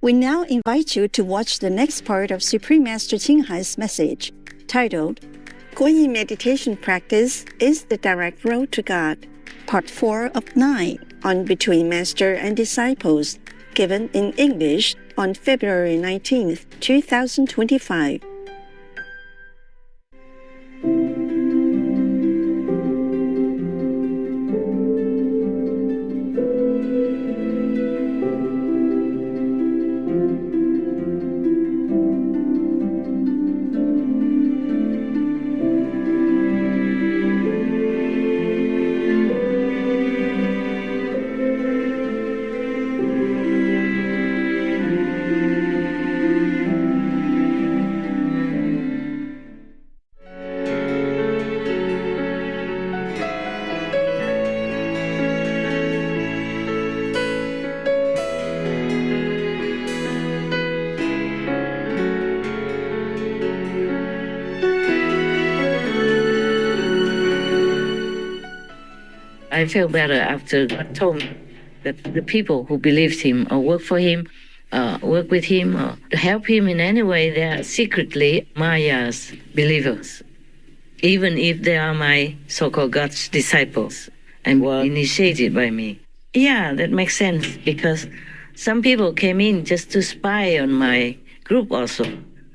We now invite you to watch the next part of Supreme Master Ching Hai's message, titled, Quan Meditation Practice is the Direct Road to God, Part 4 of 9, on Between Master and Disciples, given in English on February 19, 2025. I felt better after God told me that the people who believed him or work for him, work with him, or help him in any way, they are secretly Maya's believers, even if they are my so-called God's disciples and were initiated by me. Yeah, that makes sense, because some people came in just to spy on my group also.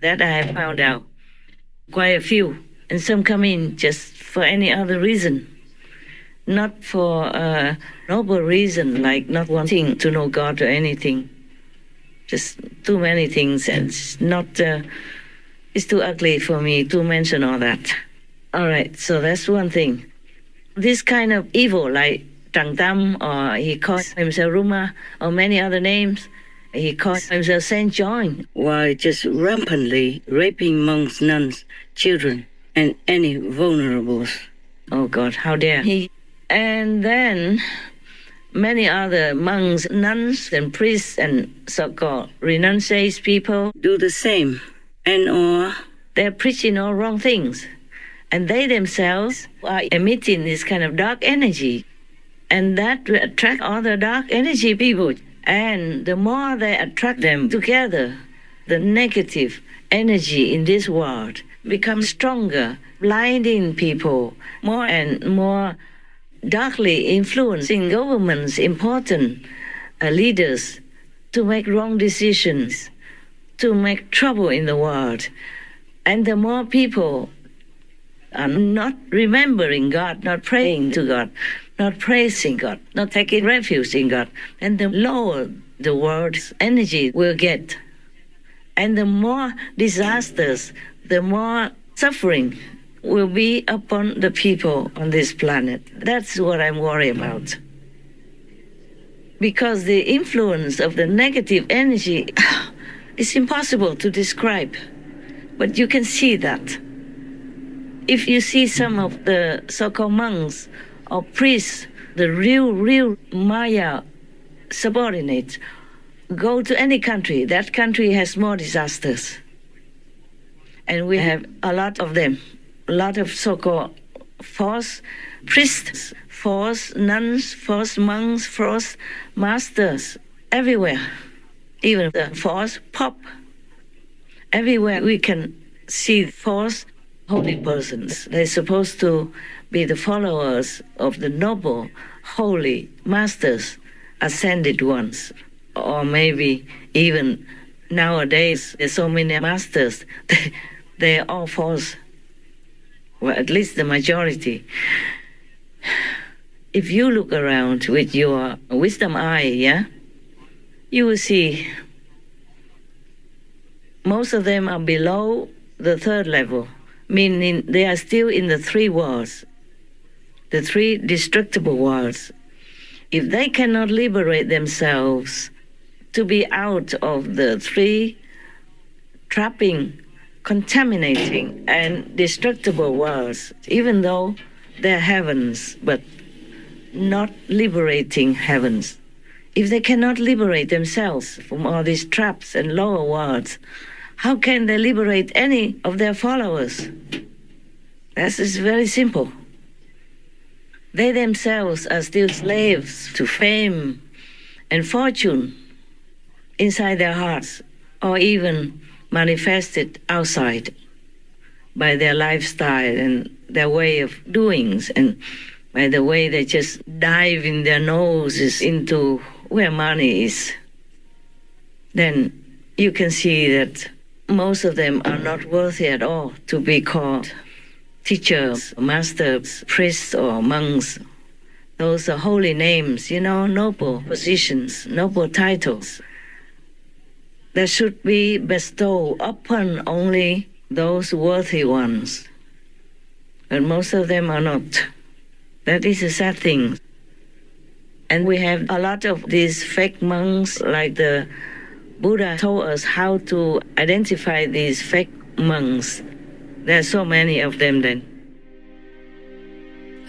That I have found out. Quite a few. And some come in just for any other reason. Not for a noble reason, like not wanting to know God or anything. Just too many things, and it's too ugly for me to mention all that. All right, so that's one thing. This kind of evil, like Trăng Tam, or he calls himself Ruma, or many other names, he calls himself Saint John, while just rampantly raping monks, nuns, children, and any vulnerables. Oh God, how dare he? And then many other monks, nuns, and priests, and so-called renunciates people do the same. And or they're preaching all wrong things. And they themselves are emitting this kind of dark energy. And that will attract other dark energy people. And the more they attract them together, the negative energy in this world becomes stronger, blinding people more and more, darkly influencing governments, important leaders to make wrong decisions, to make trouble in the world. And the more people are not remembering God, not praying to God, not praising God, not taking refuge in God, and the lower the world's energy will get. And the more disasters, the more suffering will be upon the people on this planet. That's what I'm worried about. Because the influence of the negative energy is impossible to describe, but you can see that. If you see some of the so-called monks or priests, the real Maya subordinates, go to any country, that country has more disasters. And we have a lot of them. A lot of so-called false priests, false nuns, false monks, false masters, everywhere. Even the false pope. Everywhere we can see false holy persons. They're supposed to be the followers of the noble, holy masters, ascended ones. Or maybe even nowadays, there's so many masters, they're all false. Well, at least the majority. If you look around with your wisdom eye, yeah, you will see most of them are below the third level, meaning they are still in the three worlds, the three destructible worlds. If they cannot liberate themselves to be out of the three trapping, contaminating and destructible worlds, even though they're heavens, but not liberating heavens. If they cannot liberate themselves from all these traps and lower worlds, how can they liberate any of their followers? That is very simple. They themselves are still slaves to fame and fortune. inside their hearts, or even manifested outside by their lifestyle and their way of doings, and by the way they just dive in their noses into where money is, then you can see that most of them are not worthy at all to be called teachers, masters, priests, or monks. Those are holy names, noble positions, noble titles that should be bestowed upon only those worthy ones. But most of them are not. That is a sad thing. And we have a lot of these fake monks, like the Buddha told us how to identify these fake monks. There are so many of them then.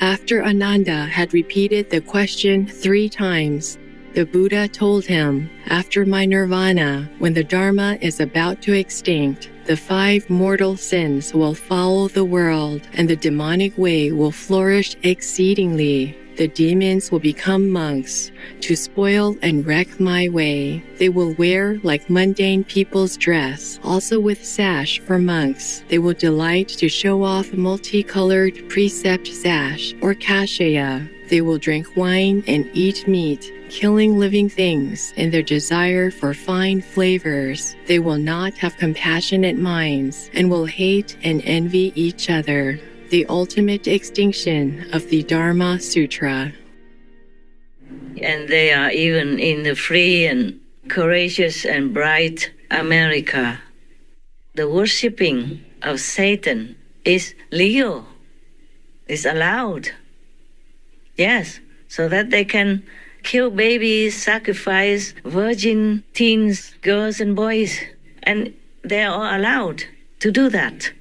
After Ananda had repeated the question 3 times, the Buddha told him, after my nirvana, when the Dharma is about to extinct, the 5 mortal sins will foul the world, and the demonic way will flourish exceedingly. The demons will become monks to spoil and wreck my way. They will wear like mundane people's dress, also with sash for monks. They will delight to show off multicolored precept sash or kashaya. They will drink wine and eat meat, killing living things in their desire for fine flavors. They will not have compassionate minds and will hate and envy each other. The ultimate extinction of the Dharma Sutra. And they are even in the free and courageous and bright America. The worshipping of Satan is legal, is allowed. Yes, so that they can kill babies, sacrifice virgin teens, girls and boys, and they are all allowed to do that.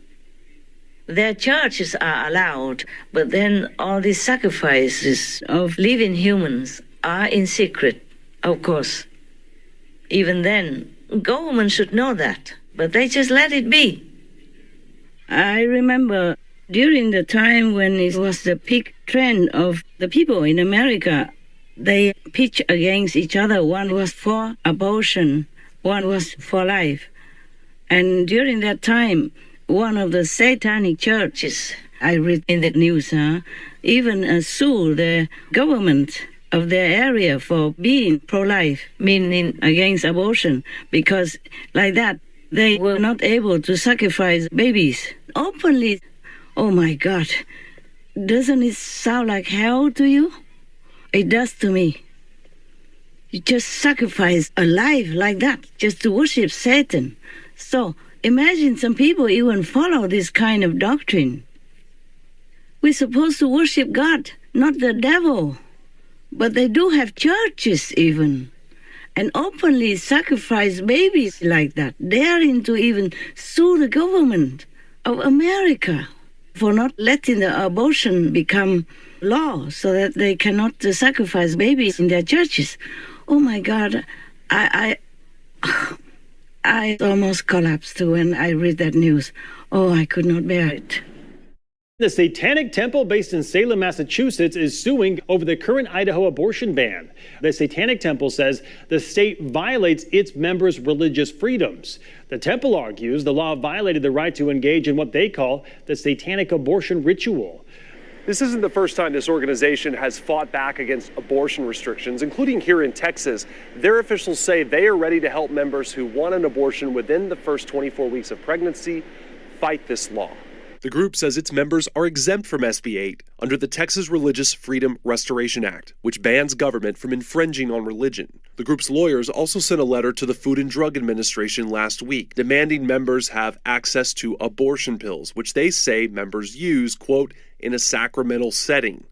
Their churches are allowed, but then all these sacrifices of living humans are in secret, of course. Even then, government should know that, but they just let it be. I remember during the time when it was the peak trend of the people in America, they pitched against each other. One was for abortion, one was for life. And during that time, one of the satanic churches, I read in the news, even sued the government of their area for being pro-life, meaning against abortion, because like that, they were not able to sacrifice babies openly. Oh my God, doesn't it sound like hell to you? It does to me. You just sacrifice a life like that just to worship Satan. So imagine some people even follow this kind of doctrine. We're supposed to worship God, not the devil. But they do have churches even, and openly sacrifice babies like that, daring to even sue the government of America for not letting the abortion become law so that they cannot sacrifice babies in their churches. Oh my God, I almost collapsed when I read that news. Oh, I could not bear it. The Satanic Temple based in Salem, Massachusetts is suing over the current Idaho abortion ban. The Satanic Temple says the state violates its members' religious freedoms. The temple argues the law violated the right to engage in what they call the satanic abortion ritual. This isn't the first time this organization has fought back against abortion restrictions, including here in Texas. Their officials say they are ready to help members who want an abortion within the first 24 weeks of pregnancy fight this law. The group says its members are exempt from SB 8 under the Texas Religious Freedom Restoration Act, which bans government from infringing on religion. The group's lawyers also sent a letter to the Food and Drug Administration last week, demanding members have access to abortion pills, which they say members use, quote, in a sacramental setting.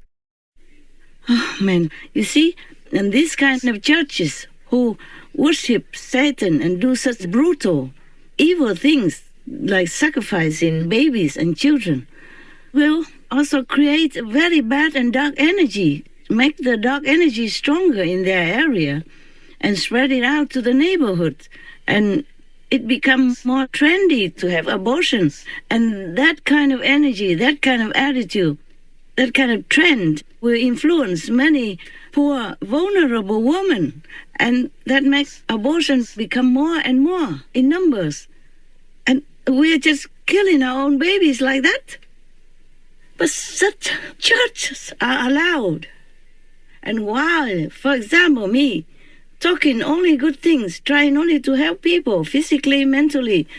Oh, man, you see, and these kind of churches who worship Satan and do such brutal, evil things, like sacrificing babies and children, will also create a very bad and dark energy, make the dark energy stronger in their area and spread it out to the neighborhood. And it becomes more trendy to have abortions. And that kind of energy, that kind of attitude that kind of trend will influence many poor, vulnerable women, and that makes abortions become more and more in numbers. And we are just killing our own babies like that. But such churches are allowed. And while, for example, me, talking only good things, trying only to help people physically, mentally,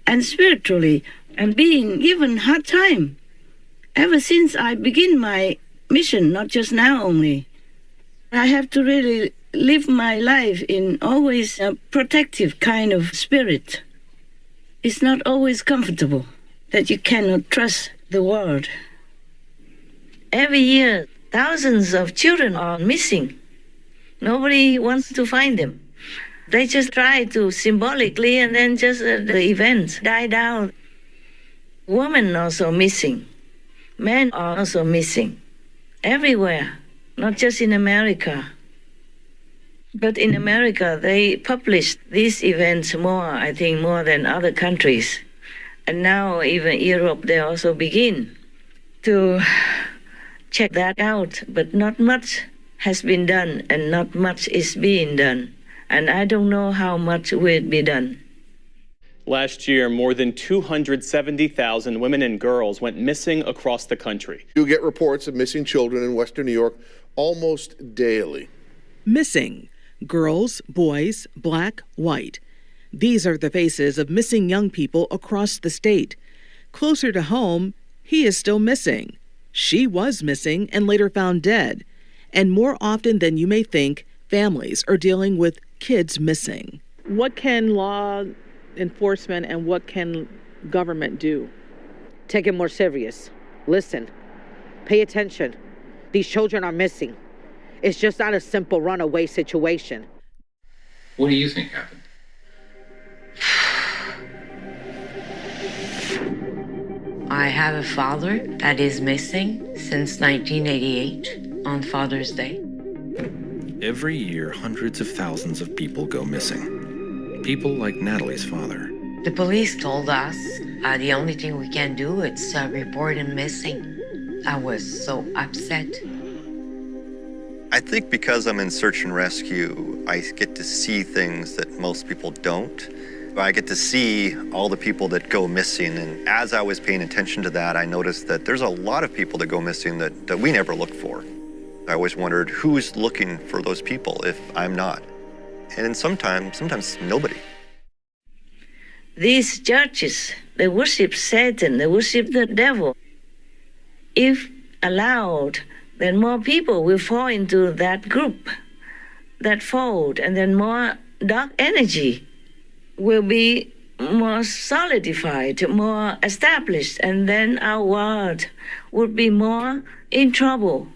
and spiritually, and being given hard time, ever since I begin my mission, not just now only, I have to really live my life in always a protective kind of spirit. It's not always comfortable that you cannot trust the world. Every year, thousands of children are missing. Nobody wants to find them. They just try to symbolically, and then just the events die down. Women also missing. Men are also missing. Everywhere, not just in America. But in America, they publish these events more, I think, more than other countries. And now even Europe, they also begin to check that out. But not much has been done, and not much is being done. And I don't know how much will be done. Last year, more than 270,000 women and girls went missing across the country. You get reports of missing children in Western New York almost daily. Missing. Girls, boys, black, white. These are the faces of missing young people across the state. Closer to home, he is still missing. She was missing and later found dead. And more often than you may think, families are dealing with kids missing. What can law enforcement and what can government do? Take it more serious. Listen. Pay attention. These children are missing. It's just not a simple runaway situation. What do you think happened? I have a father that is missing since 1988 on Father's Day. Every year, hundreds of thousands of people go missing. People like Natalie's father. The police told us the only thing we can do is report him missing. I was so upset. I think because I'm in search and rescue, I get to see things that most people don't. I get to see all the people that go missing, and as I was paying attention to that, I noticed that there's a lot of people that go missing that we never look for. I always wondered who's looking for those people if I'm not. And sometimes nobody. These churches, they worship Satan, they worship the devil. If allowed, then more people will fall into that group, that fold, and then more dark energy will be more solidified, more established, and then our world would be more in trouble.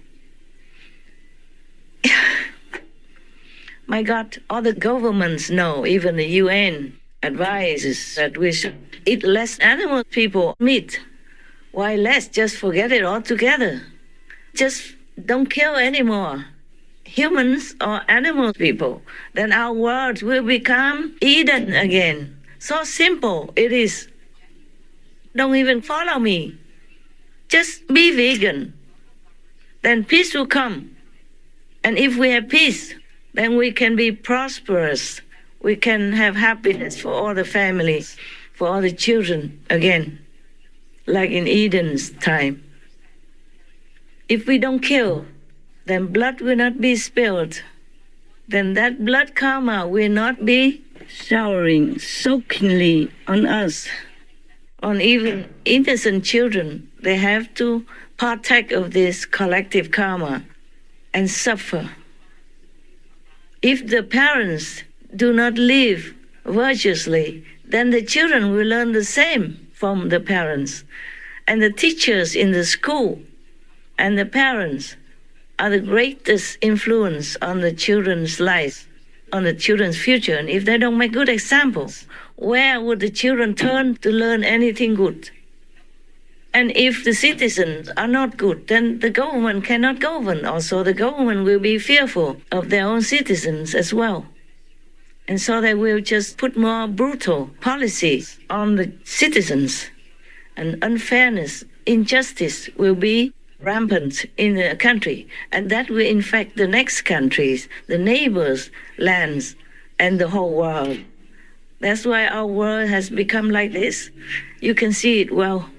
My God, all the governments know, even the UN advises that we should eat less animal people meat. Why less? Just forget it altogether. Just don't kill anymore. Humans or animal people, then our world will become Eden again. So simple it is. Don't even follow me. Just be vegan. Then peace will come. And if we have peace, then we can be prosperous. We can have happiness for all the families, for all the children again, like in Eden's time. If we don't kill, then blood will not be spilled. Then that blood karma will not be showering soakingly on us, on even innocent children. They have to partake of this collective karma and suffer. If the parents do not live virtuously, then the children will learn the same from the parents. And the teachers in the school and the parents are the greatest influence on the children's lives, on the children's future. And if they don't make good examples, where would the children turn to learn anything good? And if the citizens are not good, then the government cannot govern. Also, the government will be fearful of their own citizens as well. And so they will just put more brutal policies on the citizens. And unfairness, injustice will be rampant in a country, and that will infect the next countries, the neighbors' lands, and the whole world. That's why our world has become like this. You can see it well.